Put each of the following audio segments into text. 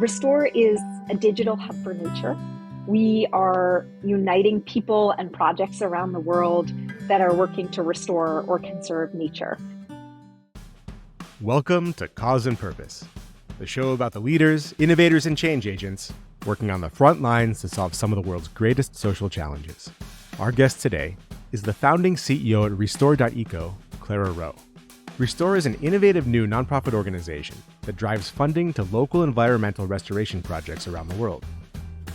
Restore is a digital hub for nature. We are uniting people and projects around the world that are working to restore or conserve nature. Welcome to Cause and Purpose, the show about the leaders, innovators, and change agents working on the front lines to solve some of the world's greatest social challenges. Our guest today is the founding CEO at Restore.eco, Clara Rowe. Restore is an innovative new nonprofit organization that drives funding to local environmental restoration projects around the world.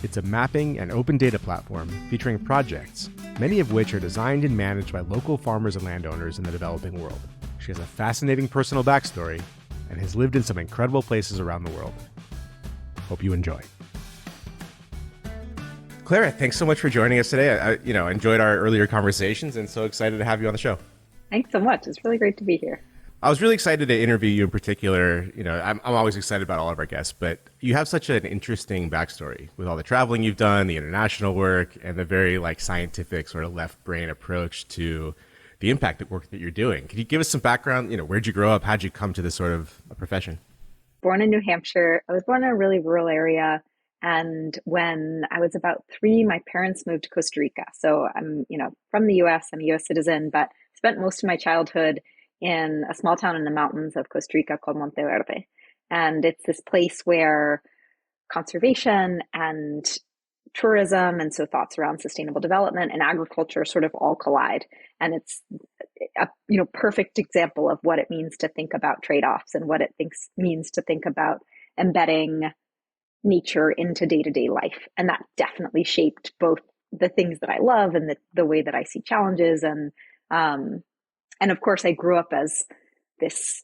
It's a mapping and open data platform featuring projects, many of which are designed and managed by local farmers and landowners in the developing world. She has a fascinating personal backstory and has lived in some incredible places around the world. Hope you enjoy. Clara, thanks so much for joining us today. I enjoyed our earlier conversations and so excited to have you on the show. Thanks so much. It's really great to be here. I was really excited to interview you in particular. I'm always excited about all of our guests, but you have such an interesting backstory with all the traveling you've done, the international work, and the very scientific sort of left brain approach to the impact work that you're doing. Can you give us some background? Where'd you grow up? How'd you come to this sort of a profession? Born in New Hampshire. I was born in a really rural area. And when I was about 3, my parents moved to Costa Rica. So I'm, from the US, I'm a US citizen, but spent most of my childhood in a small town in the mountains of Costa Rica called Monteverde. And it's this place where conservation and tourism, and so thoughts around sustainable development and agriculture sort of all collide. And it's a perfect example of what it means to think about trade-offs and what it means to think about embedding nature into day-to-day life. And that definitely shaped both the things that I love and the way that I see challenges. And of course, I grew up as this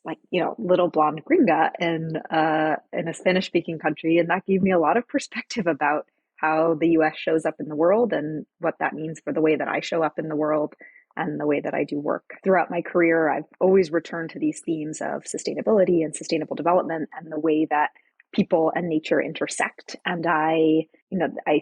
little blonde gringa in a Spanish-speaking country, and that gave me a lot of perspective about how the U.S. shows up in the world and what that means for the way that I show up in the world and the way that I do work. Throughout my career, I've always returned to these themes of sustainability and sustainable development and the way that people and nature intersect. And I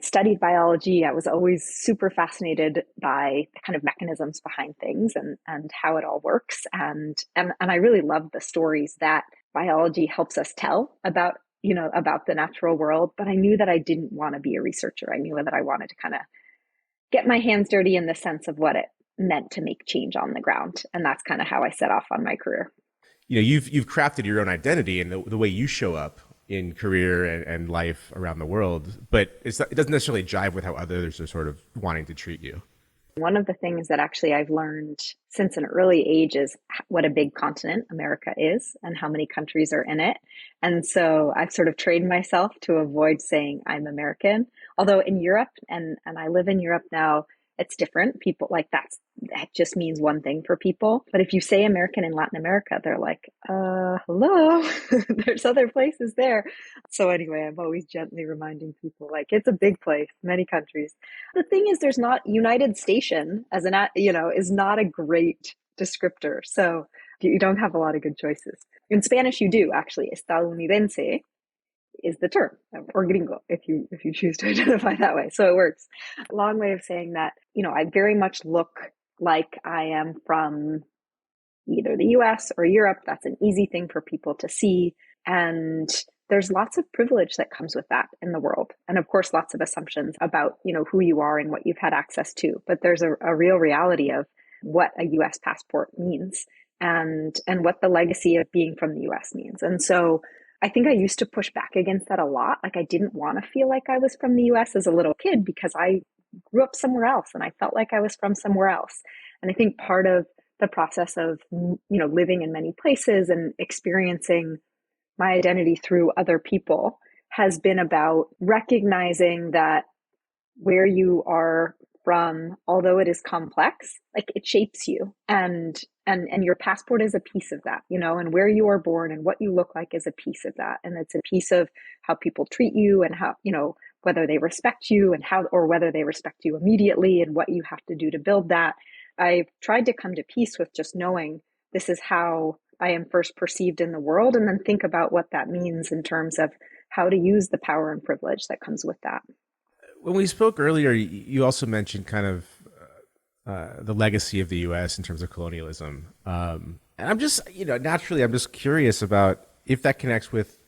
studied biology. I was always super fascinated by the kind of mechanisms behind things and how it all works. And I really love the stories that biology helps us tell about the natural world. But I knew that I didn't want to be a researcher. I knew that I wanted to kind of get my hands dirty in the sense of what it meant to make change on the ground. And that's kind of how I set off on my career. You've crafted your own identity and the way you show up in career and life around the world, but it doesn't necessarily jive with how others are sort of wanting to treat you. One of the things that actually I've learned since an early age is what a big continent America is and how many countries are in it. And so I've sort of trained myself to avoid saying I'm American, although in Europe, and I live in Europe now, it's different. People that just means one thing for people. But if you say American in Latin America, they're like, hello, there's other places there. So anyway, I'm always gently reminding people it's a big place, many countries. The thing is, there's not United Station is not a great descriptor. So you don't have a lot of good choices. In Spanish, you do actually. Estadounidense is the term, or gringo, if you choose to identify that way. So it works. A long way of saying that, I very much look like I am from either the US or Europe. That's an easy thing for people to see. And there's lots of privilege that comes with that in the world. And of course, lots of assumptions about, who you are and what you've had access to. But there's a real reality of what a US passport means and what the legacy of being from the US means. And so I think I used to push back against that a lot. I didn't want to feel like I was from the US as a little kid because I grew up somewhere else and I felt like I was from somewhere else. And I think part of the process of, living in many places and experiencing my identity through other people has been about recognizing that where you are from, although it is complex, it shapes you and your passport is a piece of that, and where you are born and what you look like is a piece of that. And it's a piece of how people treat you and how, whether they respect you and how, or whether they respect you immediately and what you have to do to build that. I've tried to come to peace with just knowing this is how I am first perceived in the world, and then think about what that means in terms of how to use the power and privilege that comes with that. When we spoke earlier, you also mentioned kind of the legacy of the U.S. in terms of colonialism. And I'm just, naturally, I'm just curious about if that connects with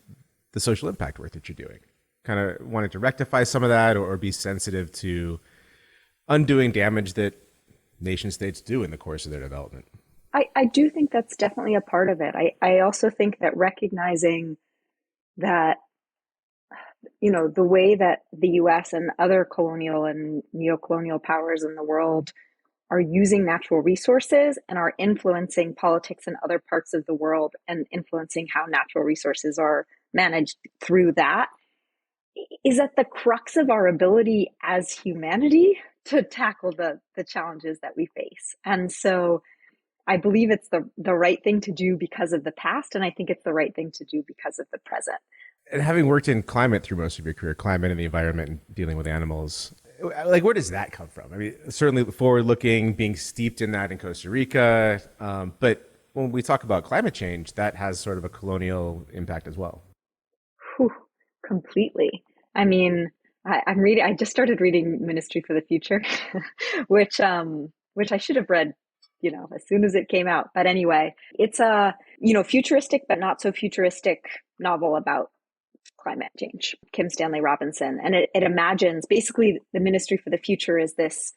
the social impact work that you're doing? Kind of wanted to rectify some of that, or be sensitive to undoing damage that nation states do in the course of their development. I do think that's definitely a part of it. I also think that recognizing that, the way that the US and other colonial and neo-colonial powers in the world are using natural resources and are influencing politics in other parts of the world and influencing how natural resources are managed through that is at the crux of our ability as humanity to tackle the challenges that we face. And so I believe it's the right thing to do because of the past, and I think it's the right thing to do because of the present. And having worked in climate through most of your career, climate and the environment and dealing with animals, like where does that come from? I mean, certainly forward looking, being steeped in that in Costa Rica. But when we talk about climate change, that has sort of a colonial impact as well. Whew, completely. I mean, I'm reading. I just started reading Ministry for the Future, which I should have read, as soon as it came out. But anyway, it's a futuristic but not so futuristic novel about climate change. Kim Stanley Robinson, and it imagines basically the Ministry for the Future is this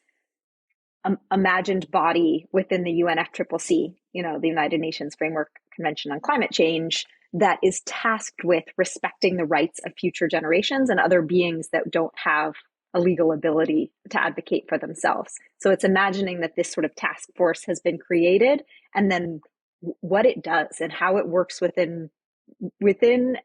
imagined body within the UNFCCC, the United Nations Framework Convention on Climate Change, that is tasked with respecting the rights of future generations and other beings that don't have a legal ability to advocate for themselves. So it's imagining that this sort of task force has been created, and then what it does and how it works within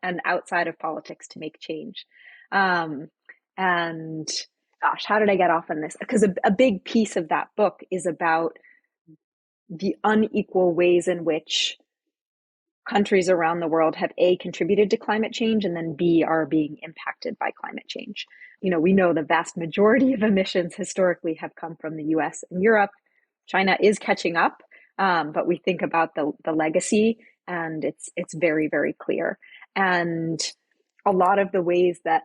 and outside of politics to make change. And gosh, how did I get off on this? Because a big piece of that book is about the unequal ways in which countries around the world have A, contributed to climate change, and then B, are being impacted by climate change. We know the vast majority of emissions historically have come from the US and Europe. China is catching up, but we think about the legacy, and it's very, very clear. And a lot of the ways that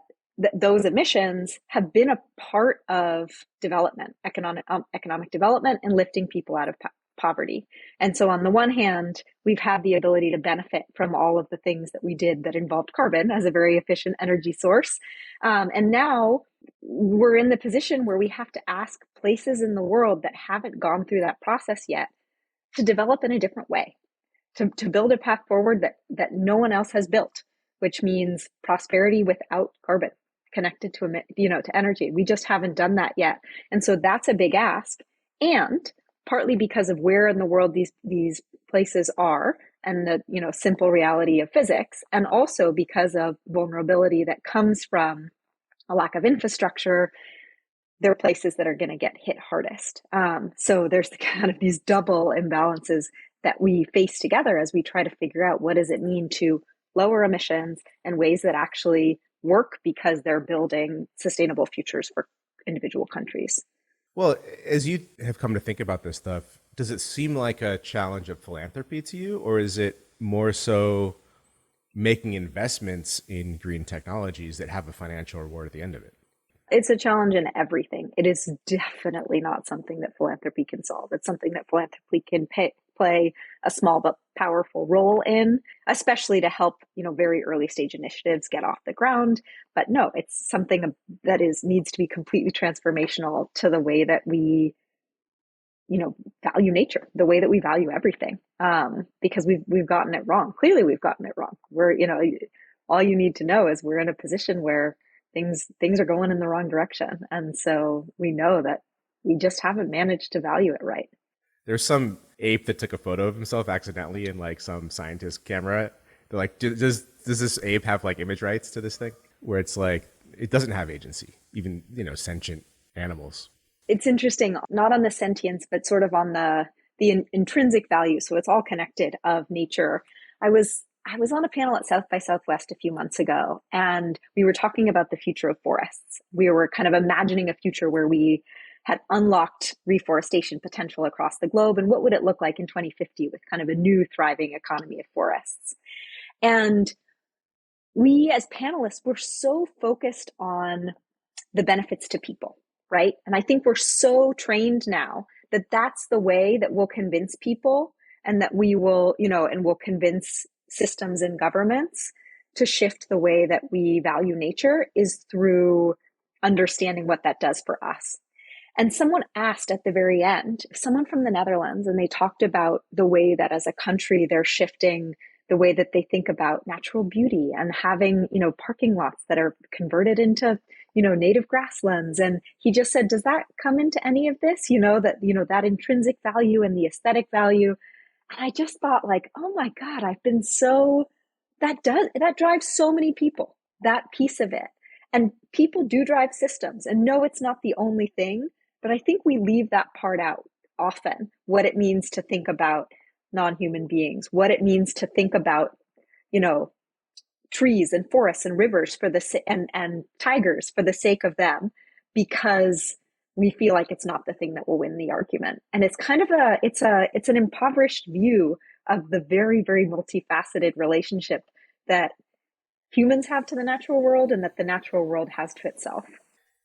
those emissions have been a part of development, economic development, and lifting people out of poverty. And so on the one hand, we've had the ability to benefit from all of the things that we did that involved carbon as a very efficient energy source. And now we're in the position where we have to ask places in the world that haven't gone through that process yet to develop in a different way, to build a path forward that no one else has built, which means prosperity without carbon connected to energy. We just haven't done that yet. And so that's a big ask. And partly because of where in the world these places are and the simple reality of physics, and also because of vulnerability that comes from a lack of infrastructure, there are places that are going to get hit hardest. So there's kind of these double imbalances that we face together as we try to figure out what does it mean to lower emissions and ways that actually work because they're building sustainable futures for individual countries. Well, as you have come to think about this stuff, does it seem like a challenge of philanthropy to you, or is it more so making investments in green technologies that have a financial reward at the end of it? It's a challenge in everything. It is definitely not something that philanthropy can solve. It's something that philanthropy can play a small but powerful role in, especially to help, very early stage initiatives get off the ground. But no, it's something that needs to be completely transformational to the way that we, value nature, the way that we value everything. Because we've gotten it wrong. Clearly, we've gotten it wrong. All you need to know is we're in a position where things are going in the wrong direction. And so we know that we just haven't managed to value it right. There's some ape that took a photo of himself accidentally in like some scientist camera. They're like, does this ape have like image rights to this thing? Where it's like, it doesn't have agency, even, sentient animals. It's interesting, not on the sentience, but sort of on the intrinsic value. So it's all connected of nature. I was on a panel at South by Southwest a few months ago, and we were talking about the future of forests. We were kind of imagining a future where we had unlocked reforestation potential across the globe, and what would it look like in 2050 with kind of a new thriving economy of forests. And we as panelists were so focused on the benefits to people, right? And I think we're so trained now that that's the way that we'll convince people, and that we will, and we'll convince systems and governments to shift the way that we value nature is through understanding what that does for us. And someone asked at the very end, someone from the Netherlands, and they talked about the way that as a country they're shifting the way that they think about natural beauty and having, parking lots that are converted into, native grasslands. And he just said, does that come into any of this? That intrinsic value and the aesthetic value. And I just thought like, oh my God, that drives so many people, that piece of it. And people do drive systems, and no, it's not the only thing, but I think we leave that part out often, what it means to think about non-human beings, what it means to think about, trees and forests and rivers and tigers for the sake of them, because we feel like it's not the thing that will win the argument. And it's kind of it's an impoverished view of the very, very multifaceted relationship that humans have to the natural world and that the natural world has to itself.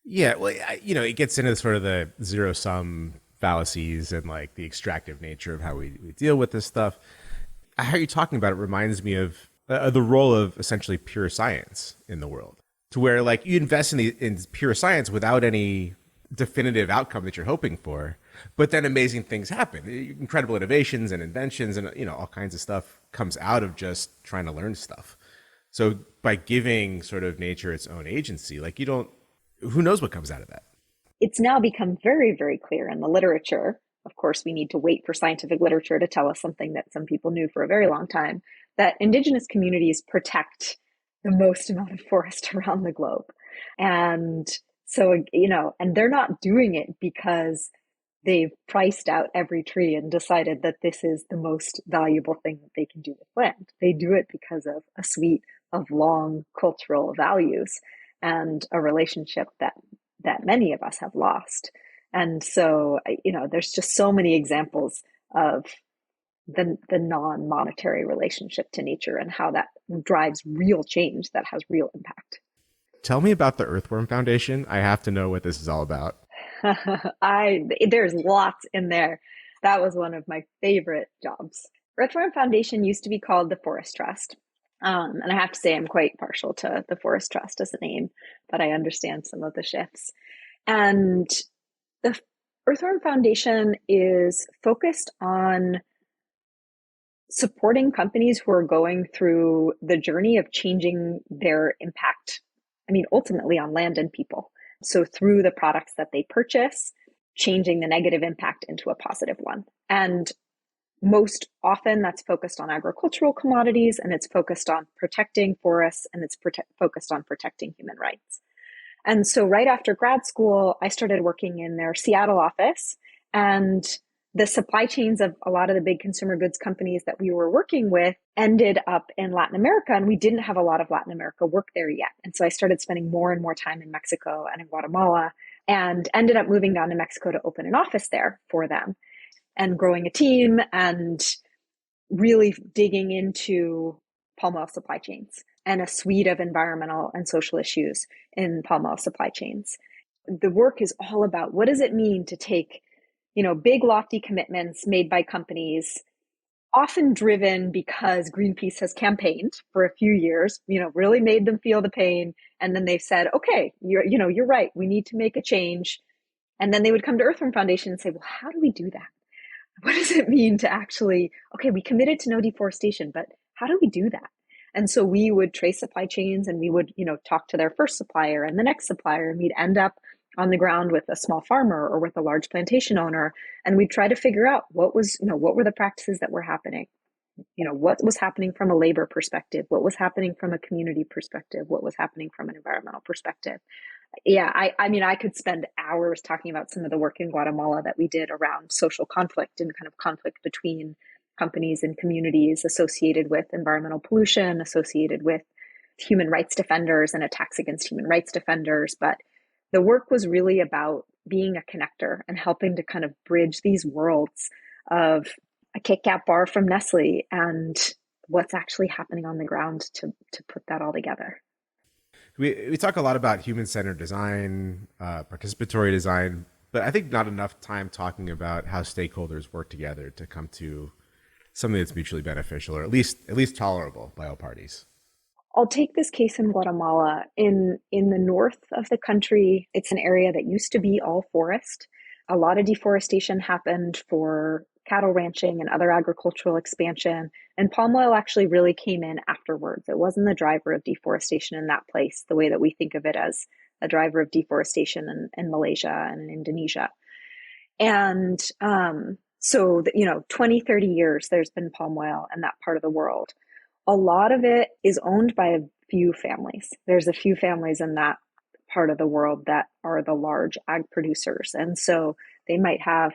Yeah, well, it gets into sort of the zero sum fallacies and like the extractive nature of how we deal with this stuff. How you're talking about it reminds me of the role of essentially pure science in the world, to where like you invest in pure science without any definitive outcome that you're hoping for, but then amazing things happen, incredible innovations and inventions, and all kinds of stuff comes out of just trying to learn stuff. So by giving sort of nature its own agency, like who knows what comes out of that? It's now become very, very clear in the literature. Of course, we need to wait for scientific literature to tell us something that some people knew for a very long time, that indigenous communities protect the most amount of forest around the globe. And so, and they're not doing it because they've priced out every tree and decided that this is the most valuable thing that they can do with land. They do it because of a suite of long cultural values and a relationship that many of us have lost. And so, there's just so many examples of the non-monetary relationship to nature and how that drives real change that has real impact. Tell me about the Earthworm Foundation. I have to know what this is all about. There's lots in there. That was one of my favorite jobs. Earthworm Foundation used to be called the Forest Trust. And I have to say, I'm quite partial to the Forest Trust as a name, but I understand some of the shifts. And the Earthworm Foundation is focused on supporting companies who are going through the journey of changing their impact, ultimately on land and people. So through the products that they purchase, changing the negative impact into a positive one. And most often that's focused on agricultural commodities, and it's focused on protecting forests, and it's focused on protecting human rights. And so right after grad school, I started working in their Seattle office, and the supply chains of a lot of the big consumer goods companies that we were working with ended up in Latin America, and we didn't have a lot of Latin America work there yet. And so I started spending more and more time in Mexico and in Guatemala, and ended up moving down to Mexico to open an office there for them and growing a team and really digging into palm oil supply chains and a suite of environmental and social issues in palm oil supply chains. The work is all about what does it mean to take, big lofty commitments made by companies, often driven because Greenpeace has campaigned for a few years, really made them feel the pain. And then they've said, okay, you're right. We need to make a change. And then they would come to Earthworm Foundation and say, well, how do we do that? What does it mean to actually, okay, we committed to no deforestation, but how do we do that? And so we would trace supply chains, and we would, talk to their first supplier and the next supplier, and we'd end up on the ground with a small farmer or with a large plantation owner. And we'd try to figure out what were the practices that were happening? What was happening from a labor perspective? What was happening from a community perspective? What was happening from an environmental perspective? Yeah, I could spend hours talking about some of the work in Guatemala that we did around social conflict and kind of conflict between companies and communities associated with environmental pollution, associated with human rights defenders and attacks against human rights defenders. But the work was really about being a connector and helping to kind of bridge these worlds of a Kit Kat bar from Nestle and what's actually happening on the ground to put that all together. We talk a lot about human-centered design, participatory design, but I think not enough time talking about how stakeholders work together to come to something that's mutually beneficial, or at least tolerable by all parties. I'll take this case in Guatemala. In the north of the country, it's an area that used to be all forest. A lot of deforestation happened for cattle ranching and other agricultural expansion, and palm oil actually really came in afterwards. It wasn't the driver of deforestation in that place, the way that we think of it as a driver of deforestation in Malaysia and in Indonesia. And so, 20, 30 years, there's been palm oil in that part of the world. A lot of it is owned by a few families. There's a few families in that part of the world that are the large ag producers. And so they might have,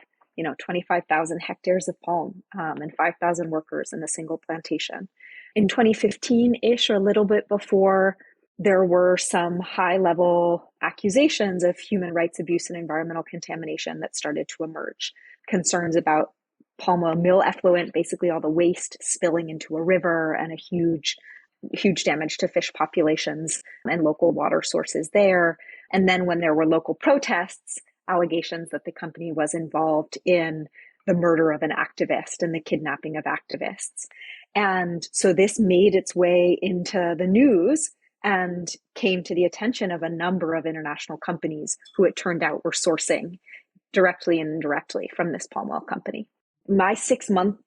25,000 hectares of palm and 5,000 workers in a single plantation. In 2015-ish, or a little bit before, there were some high-level accusations of human rights abuse and environmental contamination that started to emerge. Concerns about palm oil mill effluent, basically all the waste spilling into a river, and a huge damage to fish populations and local water sources there. And then when there were local protests, allegations that the company was involved in the murder of an activist and the kidnapping of activists. And so this made its way into the news and came to the attention of a number of international companies who it turned out were sourcing directly and indirectly from this palm oil company. My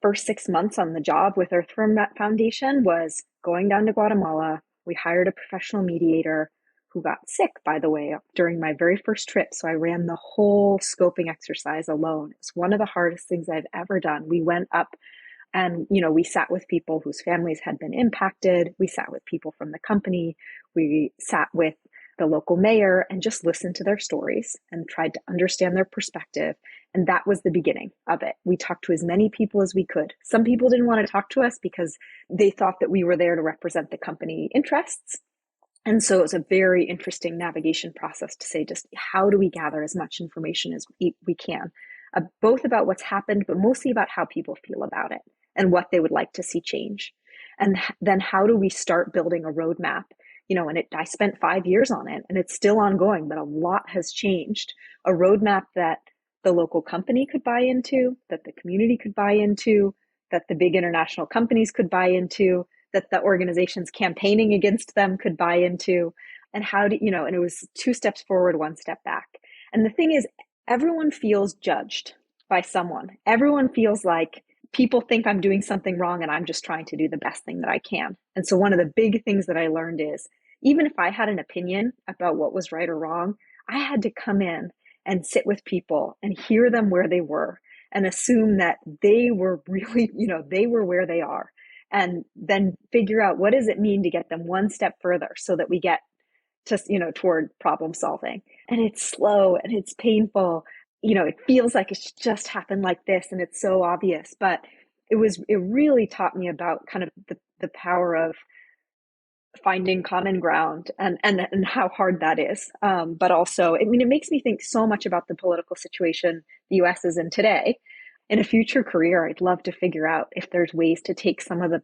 first 6 months on the job with Earthworm Foundation was going down to Guatemala. We hired a professional mediator who got sick, by the way, during my very first trip. So I ran the whole scoping exercise alone. It's one of the hardest things I've ever done. We went up and, we sat with people whose families had been impacted. We sat with people from the company. We sat with the local mayor and just listened to their stories and tried to understand their perspective. And that was the beginning of it. We talked to as many people as we could. Some people didn't want to talk to us because they thought that we were there to represent the company interests. And so it was a very interesting navigation process to say, just how do we gather as much information as we can, both about what's happened, but mostly about how people feel about it and what they would like to see change. And then how do we start building a roadmap? And I spent 5 years on it, and it's still ongoing, but a lot has changed. A roadmap that the local company could buy into, that the community could buy into, that the big international companies could buy into, that the organizations campaigning against them could buy into. And and it was 2 steps forward, 1 step back. And the thing is, everyone feels judged by someone. Everyone feels like people think I'm doing something wrong and I'm just trying to do the best thing that I can. And so one of the big things that I learned is, even if I had an opinion about what was right or wrong, I had to come in and sit with people and hear them where they were and assume that they were really, they were where they are, and then figure out what does it mean to get them 1 step further so that we get to, toward problem solving. And it's slow and it's painful. It feels like it's just happened like this and it's so obvious, but it really taught me about kind of the power of finding common ground and how hard that is. But also, it makes me think so much about the political situation the US is in today. In a future career, I'd love to figure out if there's ways to take some of the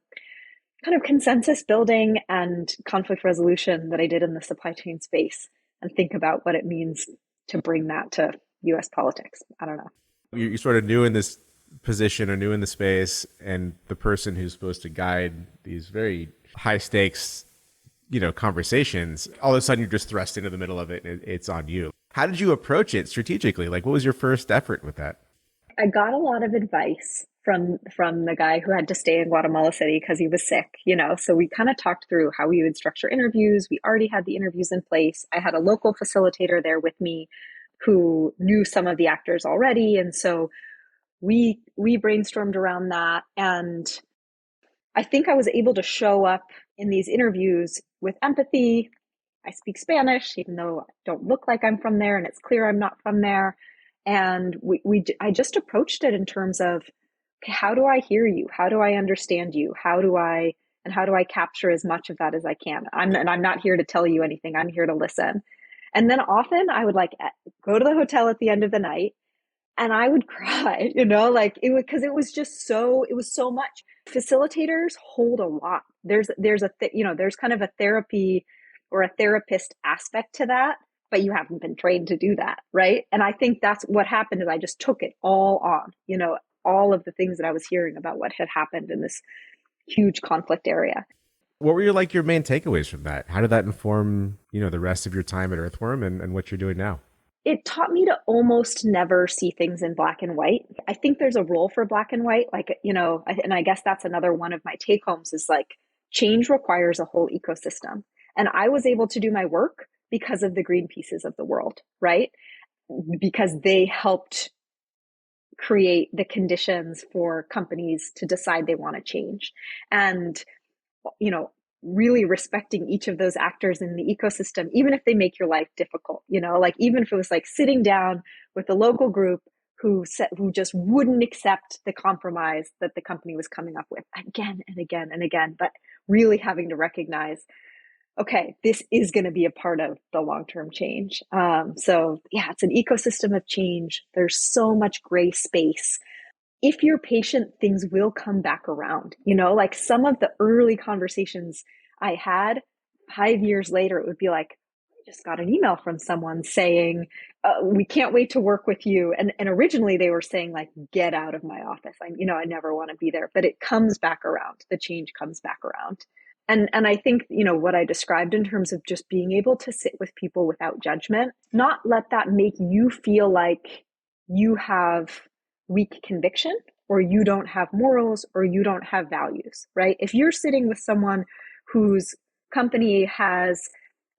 kind of consensus building and conflict resolution that I did in the supply chain space and think about what it means to bring that to US politics. I don't know. You're sort of new in this position or new in the space, and the person who's supposed to guide these very high stakes conversations, all of a sudden you're just thrust into the middle of it and it's on you. How did you approach it strategically? Like, what was your first effort with that? I got a lot of advice from the guy who had to stay in Guatemala City because he was sick, So we kind of talked through how we would structure interviews. We already had the interviews in place. I had a local facilitator there with me who knew some of the actors already. And so we brainstormed around that. And I think I was able to show up in these interviews with empathy. I speak Spanish, even though I don't look like I'm from there, and it's clear I'm not from there. And I just approached it in terms of, okay, how do I hear you? How do I understand you? How do I capture as much of that as I can? I'm not here to tell you anything. I'm here to listen. And then often I would go to the hotel at the end of the night and I would cry, because it was so much. Facilitators hold a lot. There's kind of a therapy or a therapist aspect to that, but you haven't been trained to do that, right? And I think that's what happened is I just took it all on, all of the things that I was hearing about what had happened in this huge conflict area. What were your main takeaways from that? How did that inform, the rest of your time at Earthworm and what you're doing now? It taught me to almost never see things in black and white. I think there's a role for black and white, like, and I guess that's another one of my take homes is like change requires a whole ecosystem. And I was able to do my work because of the Greenpeaces of the world, right? Because they helped create the conditions for companies to decide they want to change. And, you know, really respecting each of those actors in the ecosystem, even if they make your life difficult, like even if it was like sitting down with a local group who just wouldn't accept the compromise that the company was coming up with again and again and again, but really having to recognize, okay, this is going to be a part of the long-term change. So yeah, it's an ecosystem of change. There's so much gray space. If you're patient, things will come back around. Like some of the early conversations I had 5 years later, it would be like, I just got an email from someone saying, we can't wait to work with you. And originally they were saying like, get out of my office. I never want to be there, but it comes back around. The change comes back around. And I think, what I described in terms of just being able to sit with people without judgment, not let that make you feel like you have weak conviction or you don't have morals or you don't have values, right? If you're sitting with someone whose company has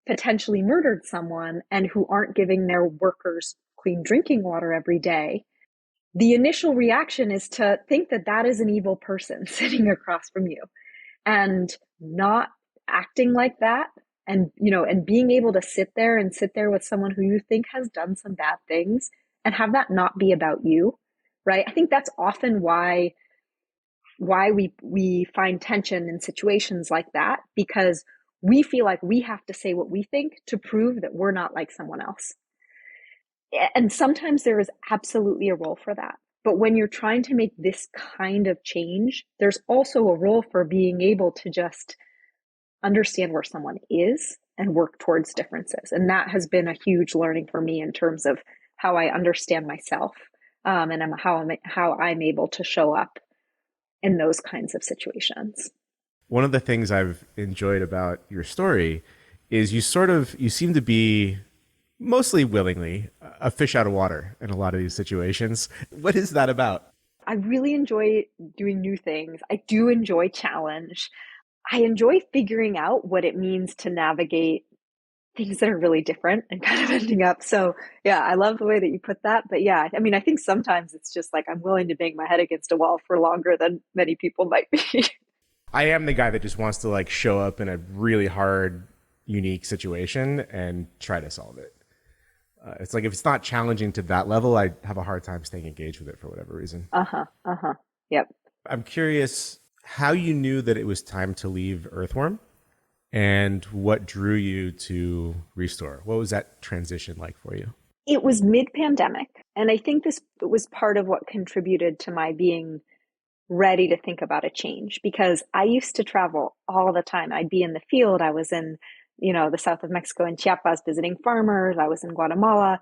potentially murdered someone and who aren't giving their workers clean drinking water every day, the initial reaction is to think that that is an evil person sitting across from you. And not acting like that, and and being able to sit there with someone who you think has done some bad things and have that not be about you, right? I think that's often why we find tension in situations like that, because we feel like we have to say what we think to prove that we're not like someone else. And sometimes there is absolutely a role for that. But when you're trying to make this kind of change, there's also a role for being able to just understand where someone is and work towards differences. And that has been a huge learning for me in terms of how I understand myself, and how I'm able to show up in those kinds of situations. One of the things I've enjoyed about your story is you seem to be mostly willingly a fish out of water in a lot of these situations. What is that about? I really enjoy doing new things. I do enjoy challenge. I enjoy figuring out what it means to navigate things that are really different and kind of ending up. So yeah, I love the way that you put that. But yeah, I think sometimes it's just like I'm willing to bang my head against a wall for longer than many people might be. I am the guy that just wants to like show up in a really hard, unique situation and try to solve it. It's like if it's not challenging to that level, I have a hard time staying engaged with it for whatever reason. Yep. I'm curious how you knew that it was time to leave Earthworm and what drew you to Restore. What was that transition like for you? It was mid-pandemic, and I think this was part of what contributed to my being ready to think about a change, because I used to travel all the time. I'd be in the field. I was in, the south of Mexico in Chiapas visiting farmers. I was in Guatemala.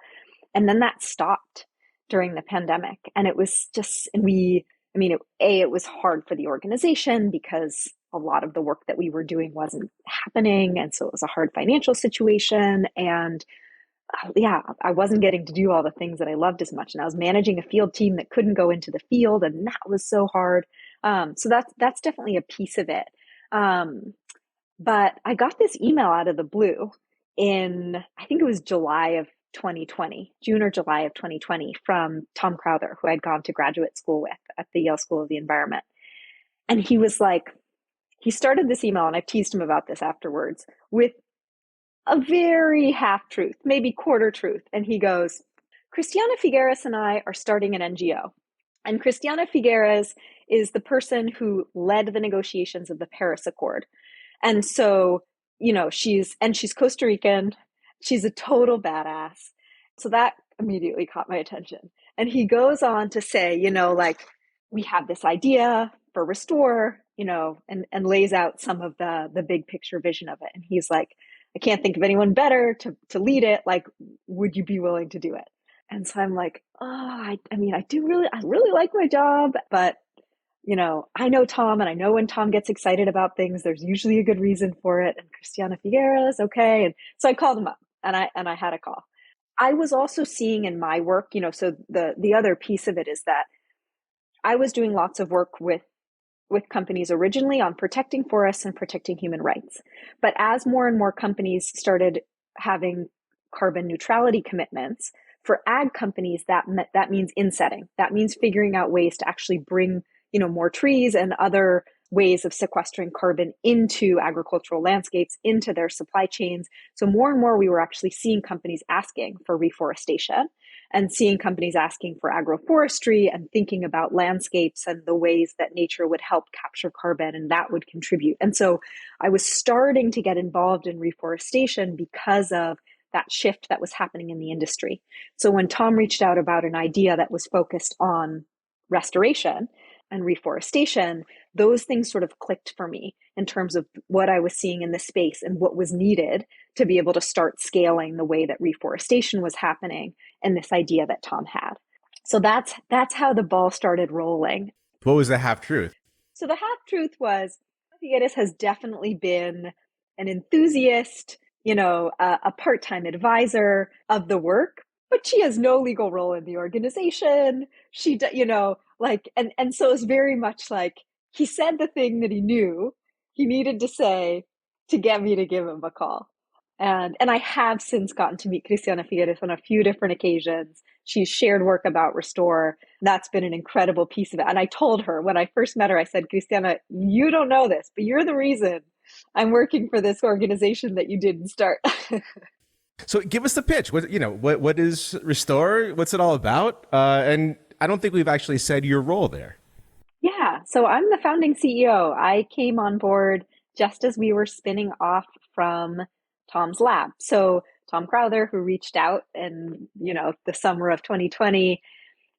And then that stopped during the pandemic. And it was just, it was hard for the organization because a lot of the work that we were doing wasn't happening. And so it was a hard financial situation. And yeah, I wasn't getting to do all the things that I loved as much. And I was managing a field team that couldn't go into the field, and that was so hard. So that's definitely a piece of it. But I got this email out of the blue in, I think it was July of 2020, June or July of 2020, from Tom Crowther, who I'd gone to graduate school with at the Yale School of the Environment. And he was like, he started this email, and I've teased him about this afterwards, with a very half truth, maybe quarter truth. And he goes, Christiana Figueres and I are starting an NGO. And Christiana Figueres is the person who led the negotiations of the Paris Accord. And so, she's Costa Rican. She's a total badass. So that immediately caught my attention. And he goes on to say, like, we have this idea for Restore, and lays out some of the big picture vision of it. And he's like, I can't think of anyone better to lead it. Like, would you be willing to do it? And so I'm like, oh, I really like my job, but I know Tom, and I know when Tom gets excited about things, there's usually a good reason for it. And Christiana Figueres, okay. And so I called him up and I had a call. I was also seeing in my work, so the other piece of it is that I was doing lots of work with companies originally on protecting forests and protecting human rights. But as more and more companies started having carbon neutrality commitments, for ag companies, that means insetting. That means figuring out ways to actually bring, more trees and other ways of sequestering carbon into agricultural landscapes, into their supply chains. So more and more, we were actually seeing companies asking for reforestation and seeing companies asking for agroforestry and thinking about landscapes and the ways that nature would help capture carbon and that would contribute. And so I was starting to get involved in reforestation because of that shift that was happening in the industry. So when Tom reached out about an idea that was focused on restoration and reforestation, those things sort of clicked for me in terms of what I was seeing in the space and what was needed to be able to start scaling the way that reforestation was happening and this idea that Tom had. So that's how the ball started rolling. What was the half truth? So the half truth was Figueres has definitely been an enthusiast, a part-time advisor of the work, but she has no legal role in the organization. She, and so it's very much like he said the thing that he knew he needed to say to get me to give him a call. And I have since gotten to meet Christiana Figueres on a few different occasions. She's shared work about Restore. That's been an incredible piece of it. And I told her when I first met her, I said, Christiana, you don't know this, but you're the reason I'm working for this organization that you didn't start. So give us the pitch. What is Restore? What's it all about? And I don't think we've actually said your role there. Yeah, so I'm the founding CEO. I came on board just as we were spinning off from Tom's lab. So Tom Crowther, who reached out in, the summer of 2020,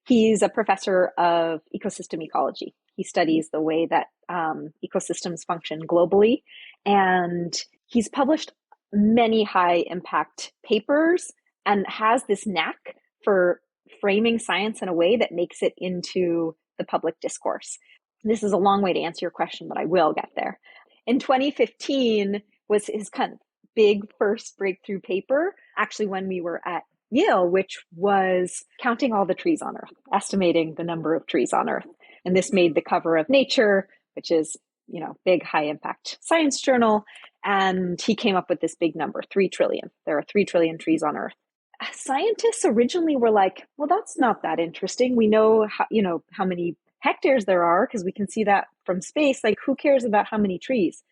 he's a professor of ecosystem ecology. He studies the way that ecosystems function globally. And he's published many high impact papers and has this knack for framing science in a way that makes it into the public discourse. This is a long way to answer your question, but I will get there. In 2015 was his kind of big first breakthrough paper, actually when we were at Yale, which was counting all the trees on Earth, estimating the number of trees on Earth. And this made the cover of Nature, which is, big high impact science journal. And he came up with this big number, 3 trillion. There are 3 trillion trees on Earth. Scientists originally were like, well, that's not that interesting. We know how many hectares there are because we can see that from space. Like, who cares about how many trees?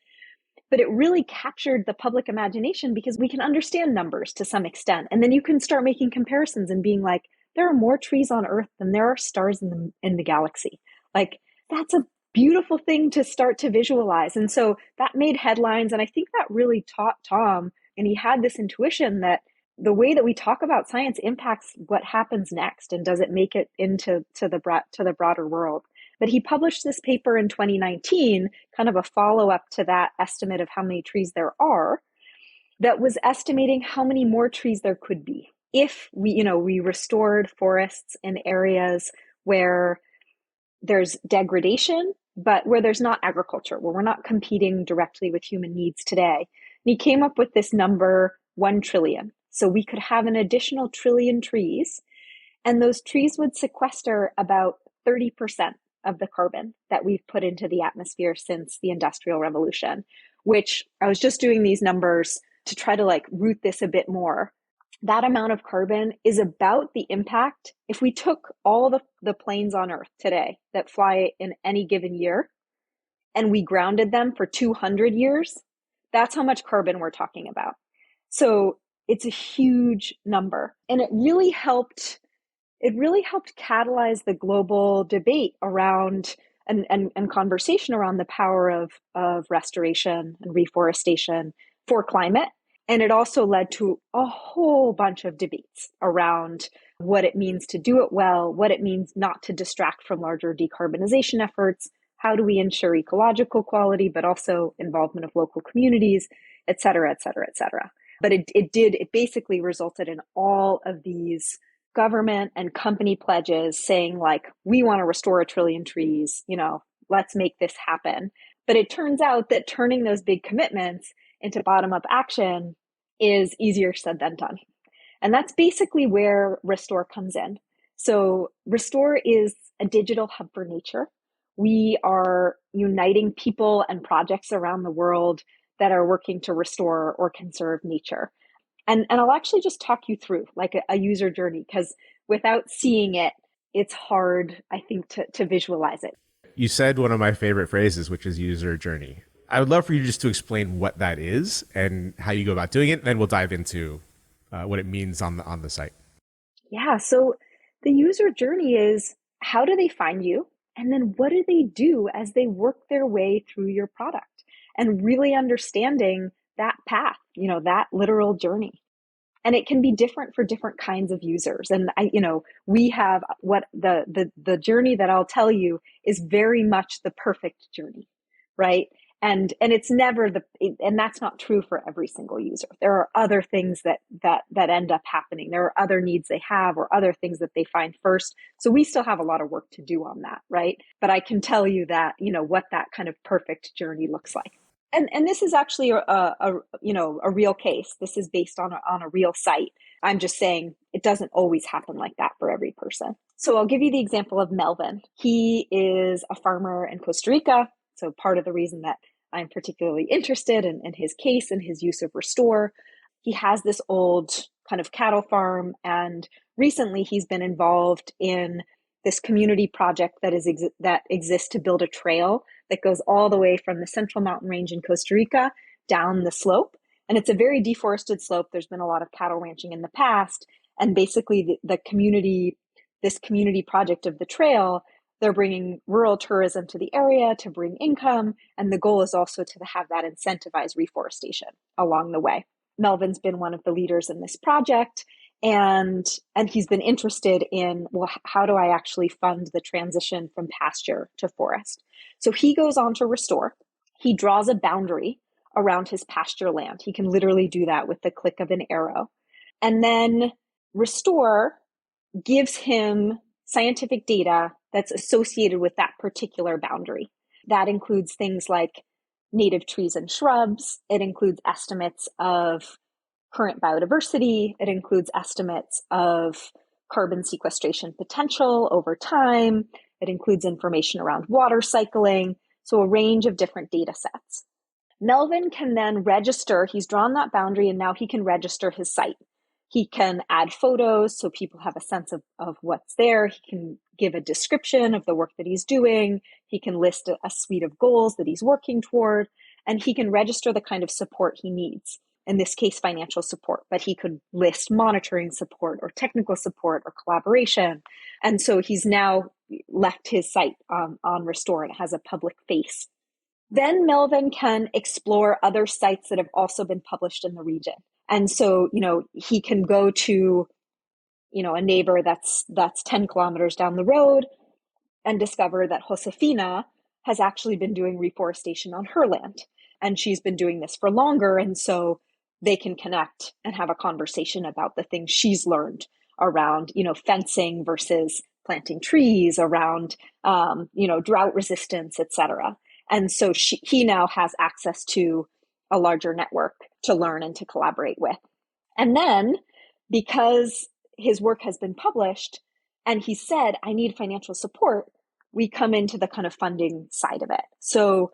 But it really captured the public imagination because we can understand numbers to some extent. And then you can start making comparisons and being like, there are more trees on Earth than there are stars in the galaxy. Like, that's a beautiful thing to start to visualize. And so that made headlines. And I think that really taught Tom, and he had this intuition that the way that we talk about science impacts what happens next, and does it make it into the broader world. But he published this paper in 2019, kind of a follow-up to that estimate of how many trees there are, that was estimating how many more trees there could be if we restored forests in areas where there's degradation, but where there's not agriculture, where we're not competing directly with human needs today. And he came up with this number, 1 trillion. So we could have an additional trillion trees, and those trees would sequester about 30% of the carbon that we've put into the atmosphere since the Industrial Revolution, which I was just doing these numbers to try to root this a bit more. That amount of carbon is about the impact. If we took all the planes on Earth today that fly in any given year and we grounded them for 200 years, that's how much carbon we're talking about. So it's a huge number. And it really helped catalyze the global debate around and conversation around the power of restoration and reforestation for climate. And it also led to a whole bunch of debates around what it means to do it well, what it means not to distract from larger decarbonization efforts, how do we ensure ecological quality, but also involvement of local communities, et cetera, et cetera, et cetera. But it basically resulted in all of these government and company pledges saying we want to restore 1 trillion trees, let's make this happen. But it turns out that turning those big commitments into bottom up action is easier said than done. And that's basically where Restore comes in. So Restore is a digital hub for nature. We are uniting people and projects around the world that are working to restore or conserve nature. And I'll actually just talk you through like a user journey, because without seeing it, it's hard, I think, to visualize it. You said one of my favorite phrases, which is user journey. I would love for you just to explain what that is and how you go about doing it. And then we'll dive into what it means on the site. Yeah. So the user journey is, how do they find you? And then what do they do as they work their way through your product? And really understanding that path, that literal journey. And it can be different for different kinds of users. And we have what the journey that I'll tell you is very much the perfect journey, right? And it's never and that's not true for every single user. There are other things that end up happening. There are other needs they have or other things that they find first. So we still have a lot of work to do on that, right? But I can tell you that, what that kind of perfect journey looks like. And this is actually a real case. This is based on a real site. I'm just saying it doesn't always happen like that for every person. So I'll give you the example of Melvin. He is a farmer in Costa Rica. So part of the reason that I'm particularly interested in his case and his use of Restore, he has this old kind of cattle farm, and recently he's been involved in this community project that exists to build a trail that goes all the way from the Central Mountain Range in Costa Rica down the slope. And it's a very deforested slope. There's been a lot of cattle ranching in the past. And basically this community project of the trail, they're bringing rural tourism to the area to bring income. And the goal is also to have that incentivize reforestation along the way. Melvin's been one of the leaders in this project. And he's been interested in, well, how do I actually fund the transition from pasture to forest? So he goes on to Restore. He draws a boundary around his pasture land. He can literally do that with the click of an arrow. And then Restore gives him scientific data that's associated with that particular boundary. That includes things like native trees and shrubs. It includes estimates of current biodiversity. It includes estimates of carbon sequestration potential over time. It includes information around water cycling. So a range of different data sets. Melvin can then register. He's drawn that boundary, and now he can register his site. He can add photos so people have a sense of what's there. He can give a description of the work that he's doing. He can list a suite of goals that he's working toward, and he can register the kind of support he needs. In this case, financial support, but he could list monitoring support or technical support or collaboration. And so he's now left his site on Restore, and it has a public face. Then Melvin can explore other sites that have also been published in the region. And so, he can go to, a neighbor that's 10 kilometers down the road and discover that Josefina has actually been doing reforestation on her land. And she's been doing this for longer. And so they can connect and have a conversation about the things she's learned around, fencing versus planting trees, around, drought resistance, et cetera. And so he now has access to a larger network to learn and to collaborate with. And then because his work has been published and he said, I need financial support, we come into the kind of funding side of it. So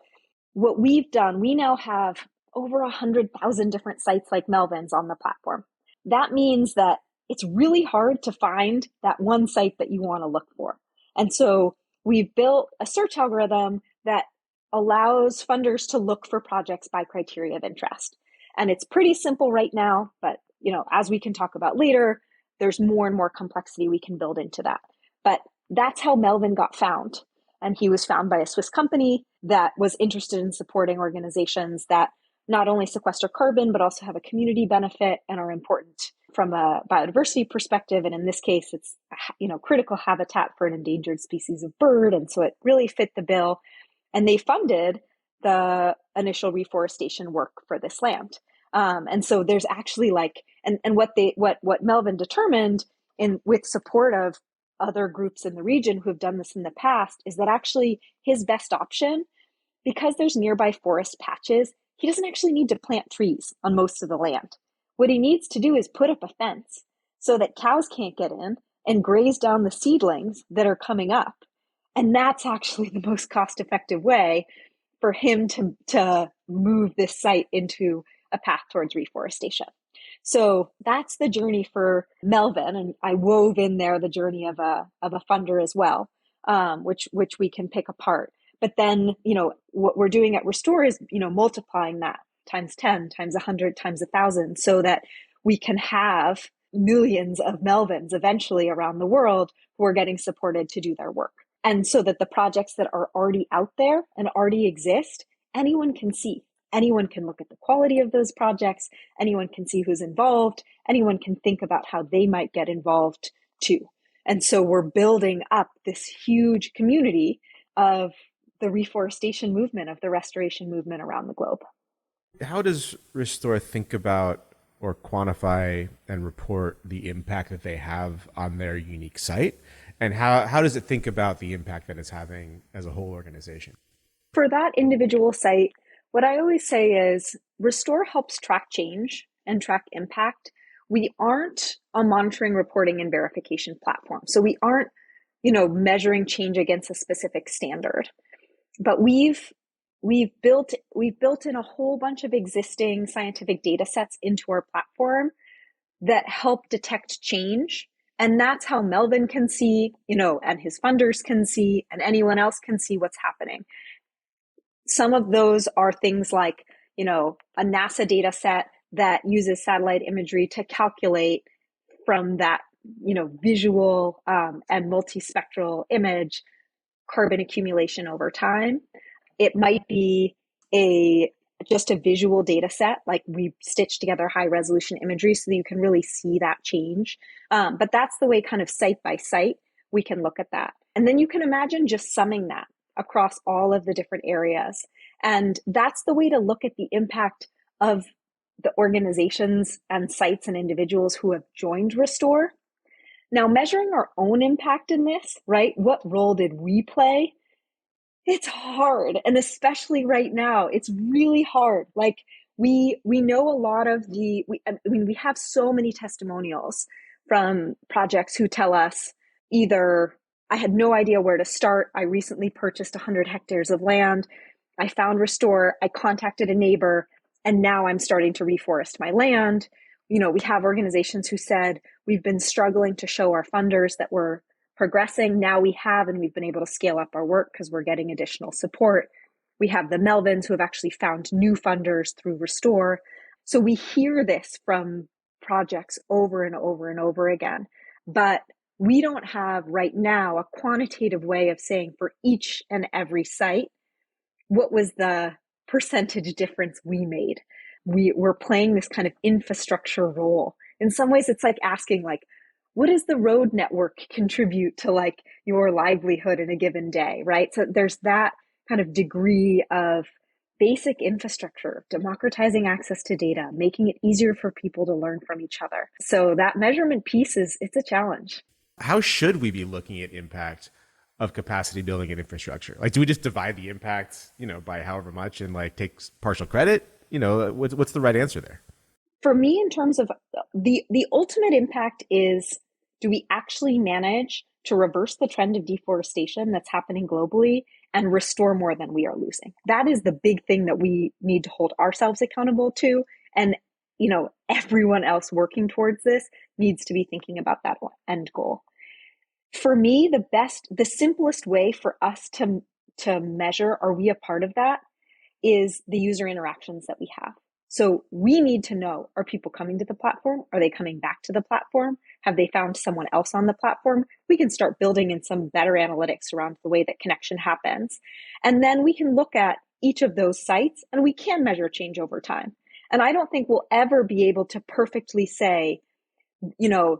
what we've done, we now have over 100,000 different sites like Melvin's on the platform. That means that it's really hard to find that one site that you want to look for. And so we've built a search algorithm that allows funders to look for projects by criteria of interest. And it's pretty simple right now, but as we can talk about later, there's more and more complexity we can build into that. But that's how Melvin got found. And he was found by a Swiss company that was interested in supporting organizations that not only sequester carbon, but also have a community benefit and are important from a biodiversity perspective. And in this case, it's, critical habitat for an endangered species of bird. And so it really fit the bill. And they funded the initial reforestation work for this land. And so there's actually and what Melvin determined with support of other groups in the region who have done this in the past is that actually his best option, because there's nearby forest patches, he doesn't actually need to plant trees on most of the land. What he needs to do is put up a fence so that cows can't get in and graze down the seedlings that are coming up. And that's actually the most cost-effective way for him to move this site into a path towards reforestation. So that's the journey for Melvin, and I wove in there the journey of a funder as well, which we can pick apart. But then, what we're doing at Restore is, multiplying that times 10, times 100, times 1,000, so that we can have millions of Melvins eventually around the world who are getting supported to do their work. And so that the projects that are already out there and already exist, anyone can see. Anyone can look at the quality of those projects. Anyone can see who's involved. Anyone can think about how they might get involved too. And so we're building up this huge community of the reforestation movement, of the restoration movement around the globe. How does Restore think about or quantify and report the impact that they have on their unique site? And how does it think about the impact that it's having as a whole organization? For that individual site, what I always say is Restore helps track change and track impact. We aren't a monitoring, reporting, and verification platform. So we aren't, measuring change against a specific standard. But we've built in a whole bunch of existing scientific data sets into our platform that help detect change. And that's how Melvin can see, and his funders can see, and anyone else can see what's happening. Some of those are things like, a NASA data set that uses satellite imagery to calculate from that, visual and multispectral image carbon accumulation over time. It might be just a visual data set, like we stitched together high resolution imagery so that you can really see that change. But that's the way kind of site by site we can look at that. And then you can imagine just summing that across all of the different areas. And that's the way to look at the impact of the organizations and sites and individuals who have joined Restore. Now, measuring our own impact in this, right? What role did we play? It's hard. And especially right now, it's really hard. Like we know a lot of we have so many testimonials from projects who tell us either I had no idea where to start. I recently purchased 100 hectares of land. I found Restore. I contacted a neighbor, and now I'm starting to reforest my land. We have organizations who said, we've been struggling to show our funders that we're progressing. Now we have, and we've been able to scale up our work because we're getting additional support. We have the Melvins who have actually found new funders through Restore. So we hear this from projects over and over and over again. But we don't have right now a quantitative way of saying for each and every site, what was the percentage difference we made? We're playing this kind of infrastructure role. In some ways, it's like asking, what does the road network contribute to your livelihood in a given day, right? So there's that kind of degree of basic infrastructure, democratizing access to data, making it easier for people to learn from each other. So that measurement piece it's a challenge. How should we be looking at impact of capacity building and infrastructure? Do we just divide the impact, by however much and take partial credit? What's the right answer there? For me, in terms of the ultimate impact is, do we actually manage to reverse the trend of deforestation that's happening globally and restore more than we are losing? That is the big thing that we need to hold ourselves accountable to. And, everyone else working towards this needs to be thinking about that end goal. For me, the simplest way for us to measure, are we a part of that, is the user interactions that we have. So we need to know, are people coming to the platform? Are they coming back to the platform? Have they found someone else on the platform? We can start building in some better analytics around the way that connection happens. And then we can look at each of those sites and we can measure change over time. And I don't think we'll ever be able to perfectly say,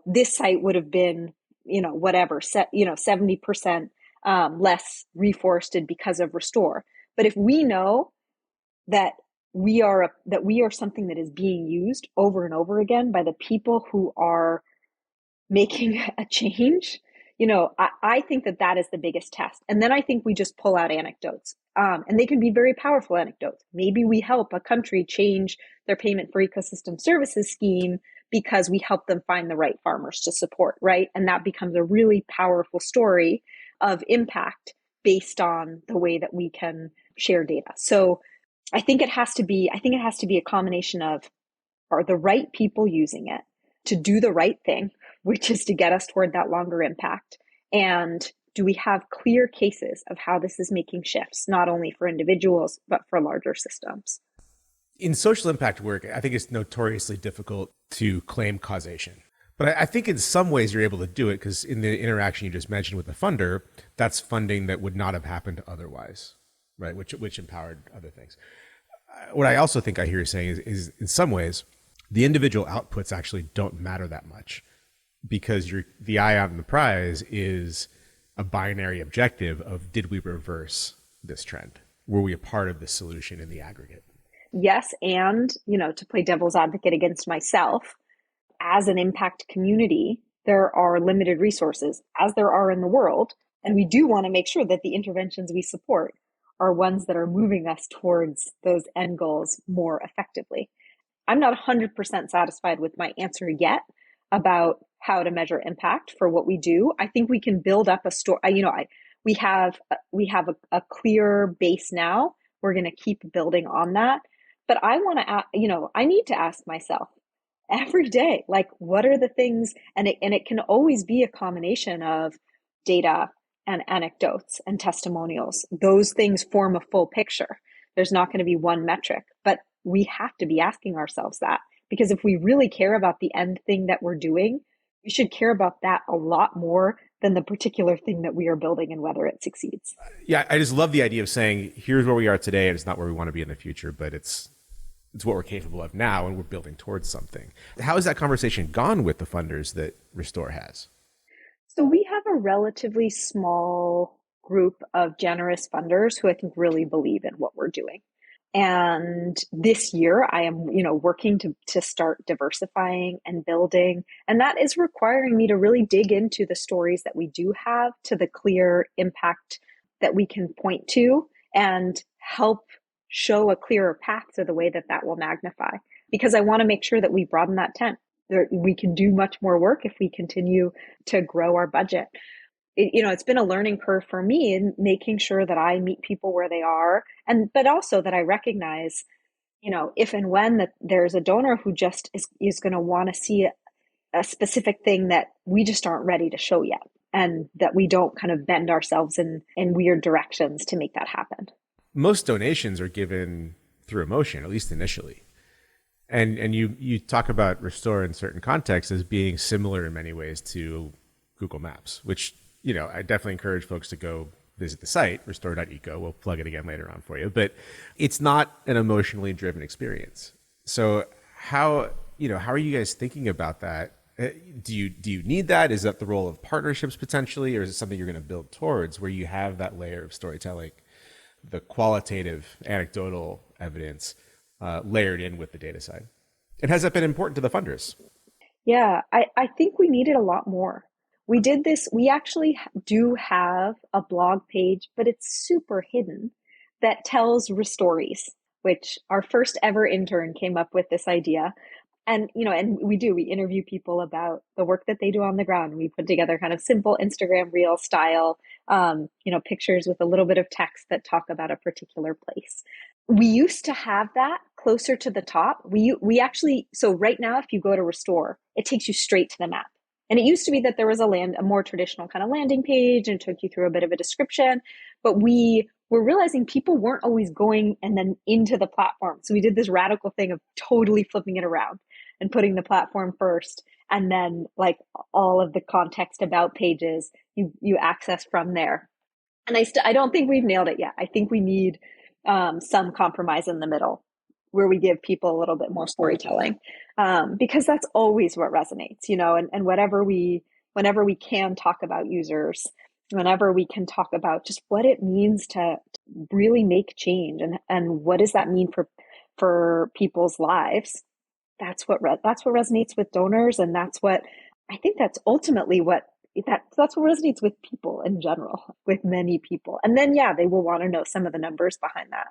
this site would have been, 70% less reforested because of Restore. But if we know that we are something that is being used over and over again by the people who are making a change, I think that that is the biggest test. And then I think we just pull out anecdotes. And they can be very powerful anecdotes. Maybe we help a country change their payment for ecosystem services scheme because we help them find the right farmers to support, right? And that becomes a really powerful story of impact based on the way that we can share data. So I think it has to be a combination of, are the right people using it to do the right thing, which is to get us toward that longer impact? And do we have clear cases of how this is making shifts, not only for individuals, but for larger systems? In social impact work, I think it's notoriously difficult to claim causation. But I think in some ways you're able to do it because in the interaction you just mentioned with the funder, that's funding that would not have happened otherwise, right? Which empowered other things. What I also think I hear you saying is in some ways, the individual outputs actually don't matter that much because the eye on the prize is a binary objective of, did we reverse this trend? Were we a part of the solution in the aggregate? Yes. And, to play devil's advocate against myself, as an impact community, there are limited resources, as there are in the world. And we do want to make sure that the interventions we support are ones that are moving us towards those end goals more effectively. I'm not 100% satisfied with my answer yet about how to measure impact for what we do. I think we can build up a story. We have a clear base now. We're going to keep building on that. But I want to, I need to ask myself every day, like, what are the things? And it can always be a combination of data and anecdotes and testimonials. Those things form a full picture. There's not going to be one metric, but we have to be asking ourselves that, because if we really care about the end thing that we're doing, we should care about that a lot more than the particular thing that we are building and whether it succeeds. Yeah, I just love the idea of saying, here's where we are today, and it's not where we want to be in the future, but it's what we're capable of now, and we're building towards something. How has that conversation gone with the funders that Restore has? So we have a relatively small group of generous funders who I think really believe in what we're doing. And this year I am, working to start diversifying and building. And that is requiring me to really dig into the stories that we do have, to the clear impact that we can point to, and help show a clearer path to the way that that will magnify. Because I want to make sure that we broaden that tent. We can do much more work if we continue to grow our budget. It's been a learning curve for me in making sure that I meet people where they are, but also that I recognize, if and when that there's a donor who just is going to want to see a specific thing that we just aren't ready to show yet, and that we don't kind of bend ourselves in weird directions to make that happen. Most donations are given through emotion, at least initially. And you talk about Restore in certain contexts as being similar in many ways to Google Maps, which, I definitely encourage folks to go visit the site, restore.eco. We'll plug it again later on for you. But it's not an emotionally driven experience. So how are you guys thinking about that? Do you need that? Is that the role of partnerships potentially, or is it something you're going to build towards where you have that layer of storytelling, the qualitative anecdotal evidence layered in with the data side? And has that been important to the funders? Yeah, I think we need it a lot more. We did this. We actually do have a blog page, but it's super hidden, that tells Restories, which our first ever intern came up with this idea. And, and we interview people about the work that they do on the ground. We put together kind of simple Instagram reel style, pictures with a little bit of text that talk about a particular place. We used to have that closer to the top. We actually, so right now, if you go to Restore, it takes you straight to the map. And it used to be that there was a more traditional kind of landing page and took you through a bit of a description, but we were realizing people weren't always going and then into the platform. So we did this radical thing of totally flipping it around and putting the platform first, and then like all of the context about pages you access from there. And I don't think we've nailed it yet. I think we need some compromise in the middle, where we give people a little bit more storytelling, because that's always what resonates, and whenever we can talk about users, whenever we can talk about just what it means to really make change, and what does that mean for people's lives, that's what resonates with donors. And that's ultimately what that's what resonates with people in general, with many people. And then, yeah, they will want to know some of the numbers behind that.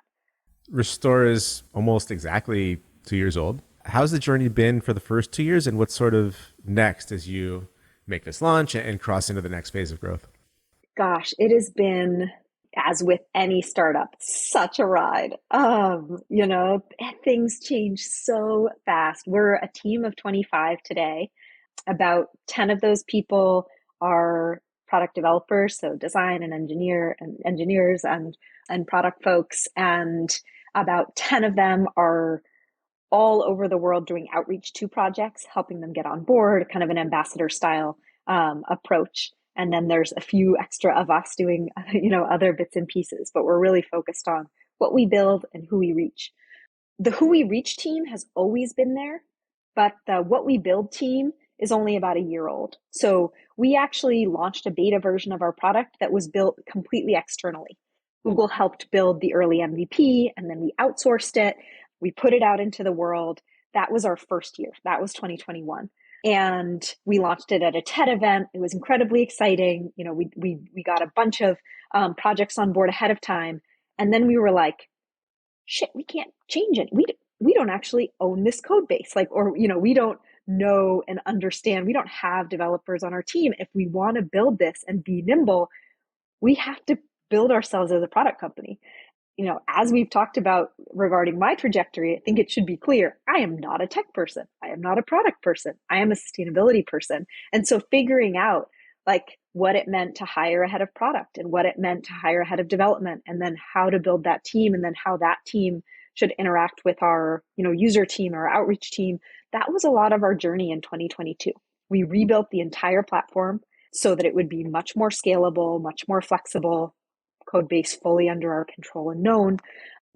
Restore is almost exactly 2 years old. How's the journey been for the first 2 years, and what's sort of next as you make this launch and cross into the next phase of growth? Gosh, it has been, as with any startup, such a ride. Things change so fast. We're a team of 25 today. About 10 of those people are product developers, so design and engineers and product folks. And about 10 of them are all over the world doing outreach to projects, helping them get on board, kind of an ambassador style approach. And then there's a few extra of us doing, other bits and pieces, but we're really focused on what we build and who we reach. The who we reach team has always been there, but the what we build team is only about a year old. So we actually launched a beta version of our product that was built completely externally. Google helped build the early MVP, and then we outsourced it. We put it out into the world. That was our first year. That was 2021. And we launched it at a TED event. It was incredibly exciting. We got a bunch of projects on board ahead of time. And then we were like, shit, we can't change it. We don't actually own this code base. We don't know and understand. We don't have developers on our team. If we want to build this and be nimble, we have to build ourselves as a product company. As we've talked about regarding my trajectory, I think it should be clear, I am not a tech person. I am not a product person. I am a sustainability person. And so figuring out what it meant to hire a head of product and what it meant to hire a head of development, and then how to build that team, and then how that team should interact with our, user team or outreach team. That was a lot of our journey in 2022. We rebuilt the entire platform so that it would be much more scalable, much more flexible, code base fully under our control and known.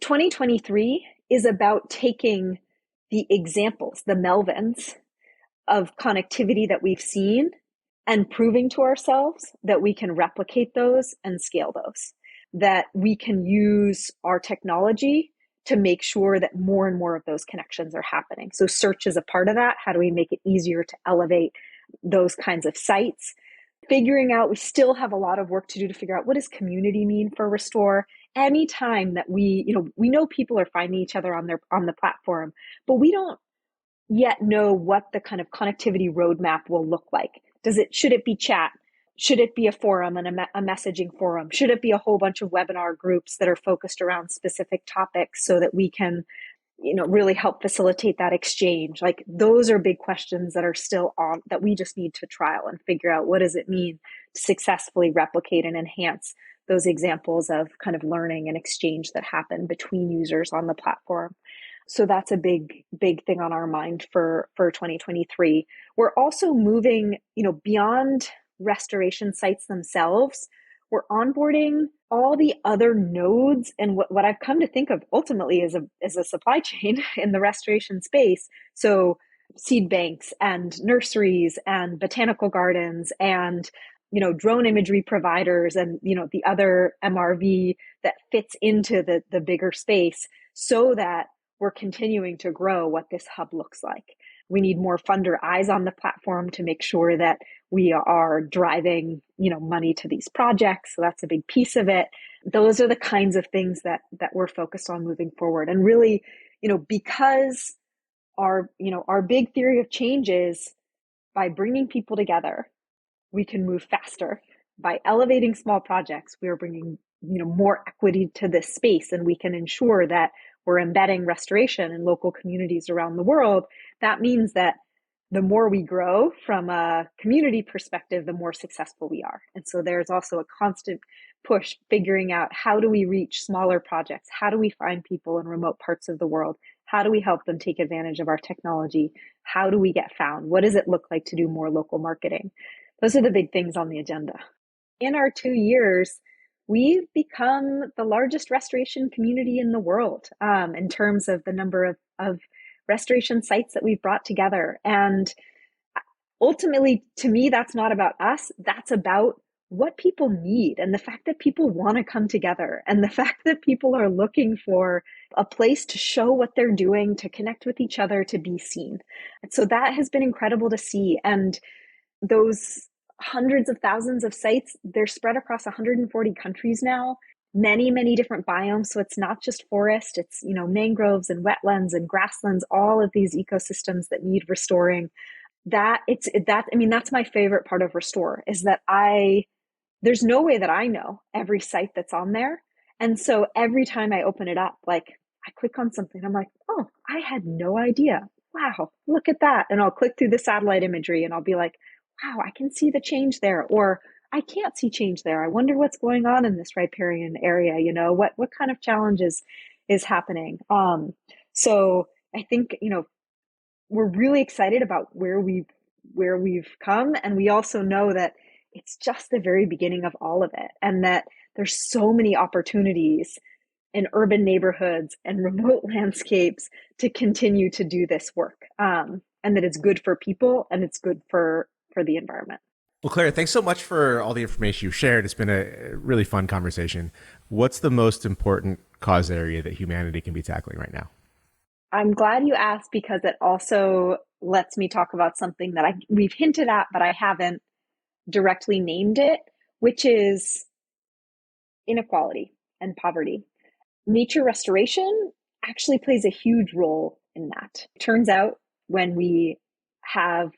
2023 is about taking the examples, the Melvins of connectivity that we've seen, and proving to ourselves that we can replicate those and scale those, that we can use our technology to make sure that more and more of those connections are happening. So search is a part of that. How do we make it easier to elevate those kinds of sites? Figuring out, we still have a lot of work to do to figure out, what does community mean for Restore? Anytime that we know people are finding each other on the platform, but we don't yet know what the kind of connectivity roadmap will look like. Should it be chat? Should it be a forum and a messaging forum? Should it be a whole bunch of webinar groups that are focused around specific topics so that we can, really help facilitate that exchange? Those are big questions that are still on, that we just need to trial and figure out, what does it mean to successfully replicate and enhance those examples of kind of learning and exchange that happen between users on the platform. So that's a big thing on our mind for 2023. We're also moving, beyond restoration sites themselves. We're onboarding all the other nodes, and what I've come to think of ultimately is a supply chain in the restoration space. So seed banks and nurseries and botanical gardens and drone imagery providers and the other MRV that fits into the bigger space, so that we're continuing to grow what this hub looks like. We need more funder eyes on the platform to make sure that we are driving, money to these projects. So that's a big piece of it. Those are the kinds of things that we're focused on moving forward. And really, because our big theory of change is, by bringing people together, we can move faster. By elevating small projects, we are bringing, more equity to this space, and we can ensure that we're embedding restoration in local communities around the world. That means that the more we grow from a community perspective, the more successful we are. And so there's also a constant push figuring out, how do we reach smaller projects? How do we find people in remote parts of the world? How do we help them take advantage of our technology? How do we get found? What does it look like to do more local marketing? Those are the big things on the agenda. In our 2 years, we've become the largest restoration community in the world, in terms of the number of restoration sites that we've brought together. And ultimately, to me, that's not about us. That's about what people need, and the fact that people want to come together, and the fact that people are looking for a place to show what they're doing, to connect with each other, to be seen. And so that has been incredible to see. And those hundreds of thousands of sites. They're spread across 140 countries now, many, many different biomes. So it's not just forest, it's, mangroves and wetlands and grasslands, all of these ecosystems that need restoring. That's my favorite part of Restore, is that there's no way that I know every site that's on there. And so every time I open it up, like I click on something, I'm like, oh, I had no idea. Wow, look at that. And I'll click through the satellite imagery and I'll be like, wow, I can see the change there. Or I can't see change there. I wonder what's going on in this riparian area. What kind of challenges is happening? So I think, we're really excited about where we've come. And we also know that it's just the very beginning of all of it. And that there's so many opportunities in urban neighborhoods and remote landscapes to continue to do this work. And that it's good for people and it's good for the environment. Well, Clara, thanks so much for all the information you've shared. It's been a really fun conversation. What's the most important cause area that humanity can be tackling right now? I'm glad you asked, because it also lets me talk about something that we've hinted at, but I haven't directly named it, which is inequality and poverty. Nature restoration actually plays a huge role in that. It turns out when we have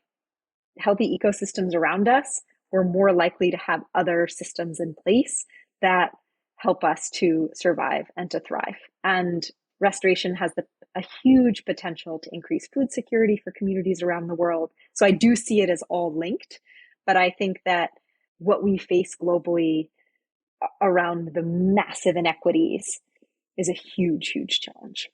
healthy ecosystems around us, we're more likely to have other systems in place that help us to survive and to thrive. And restoration has a huge potential to increase food security for communities around the world. So I do see it as all linked, but I think that what we face globally around the massive inequities is a huge, huge challenge.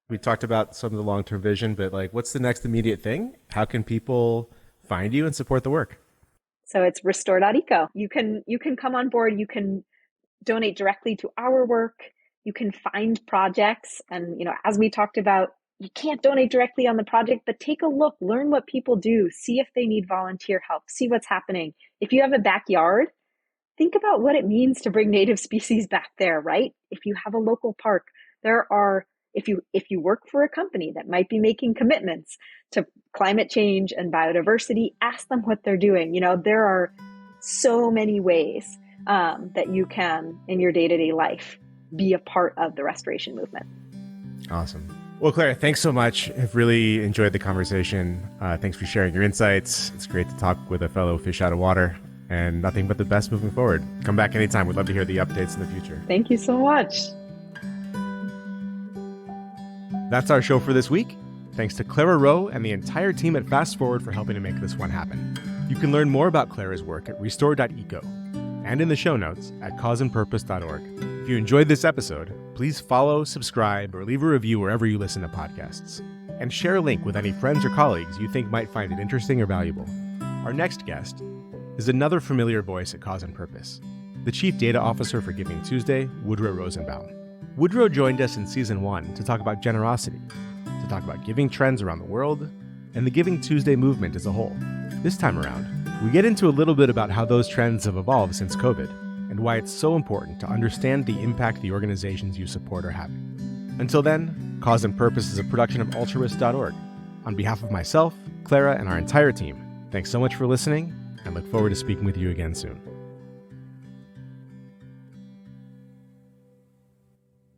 We talked about some of the long-term vision, but what's the next immediate thing? How can people find you and support the work? So it's restore.eco. You can come on board. You can donate directly to our work. You can find projects. And, as we talked about, you can't donate directly on the project, but take a look, learn what people do, see if they need volunteer help, see what's happening. If you have a backyard, think about what it means to bring native species back there, right? If you have a local park, if you work for a company that might be making commitments to climate change and biodiversity, ask them what they're doing. There are so many ways that you can, in your day-to-day life, be a part of the restoration movement. Awesome. Well, Clara, thanks so much. I've really enjoyed the conversation. Thanks for sharing your insights. It's great to talk with a fellow fish out of water, and nothing but the best moving forward. Come back anytime. We'd love to hear the updates in the future. Thank you so much. That's our show for this week. Thanks to Clara Rowe and the entire team at Fast Forward for helping to make this one happen. You can learn more about Clara's work at restore.eco and in the show notes at causeandpurpose.org. If you enjoyed this episode, please follow, subscribe, or leave a review wherever you listen to podcasts. And share a link with any friends or colleagues you think might find it interesting or valuable. Our next guest is another familiar voice at Cause and Purpose, the Chief Data Officer for Giving Tuesday, Woodrow Rosenbaum. Woodrow joined us in Season 1 to talk about generosity, to talk about giving trends around the world, and the Giving Tuesday movement as a whole. This time around, we get into a little bit about how those trends have evolved since COVID, and why it's so important to understand the impact the organizations you support are having. Until then, Cause and Purpose is a production of Altruist.org. On behalf of myself, Clara, and our entire team, thanks so much for listening, and look forward to speaking with you again soon.